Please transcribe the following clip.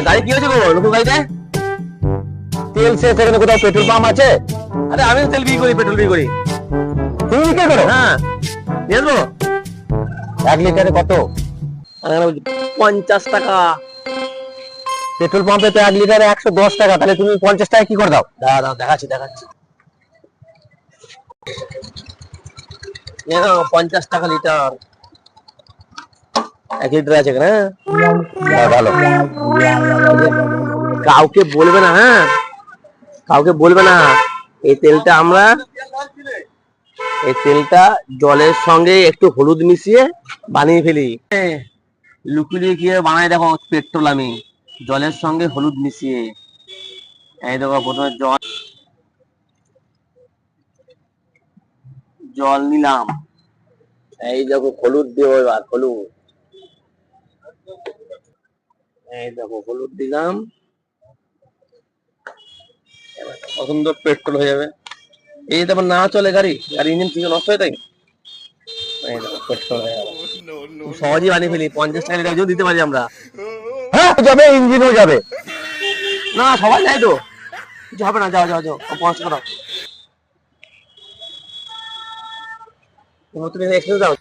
গাড়ি কি হয়েছে গো? নতুন গাড়িতে তেল শেষ, এখানে কোথাও পেট্রোল পাম্প আছে? আরে আমি তেল বিক্রি করি, পেট্রোল বিক্রি করি। তুমি বিক্রি করো? হ্যাঁ, নিয়ে আসবো। 1 লিটারে কত? 50 টাকা। পেট্রোল পাম্পে তো 1 লিটারে 110 টাকা, তাহলে তুমি 50 টাকা কি করে দাও? দাঁড়াও, দেখাচ্ছি। নিয়ে নাও, 50 টাকা লিটার। 1 লিটার আছে এখানে। ভালো। কাউকে বলবে না, হ্যাঁ, কাউকে বলবে না। এই তেলটা জলের সঙ্গে একটু হলুদ মিশিয়ে বানিয়ে ফেলি। লুকিয়ে গিয়ে বানাই, দেখো পেট্রোল আমি জলের সঙ্গে হলুদ মিশিয়ে। এই দেখো, প্রথমে জল নিলাম, এই দেখো হলুদ দেবো, এবার হলুদ, এই দেখো হলুদ দিলাম। সুন্দর পেট্রোল হয়ে যাবে। এই তারপর না চলে গাড়ি ইঞ্জিন থেকে নষ্ট হয়ে, তাই এই দেখো পেট্রোল হয়ে যাবে। খুব সহজেই বানিয়ে ফেলি। 50 টাকা লিটার দিতে পারি আমরা। হ্যাঁ যাবে, ইঞ্জিনও যাবে। না সবাই যায় তো, কিছু হবে না। যাও 50 টাকা দাও। তুমি এক্সট্রা দাও।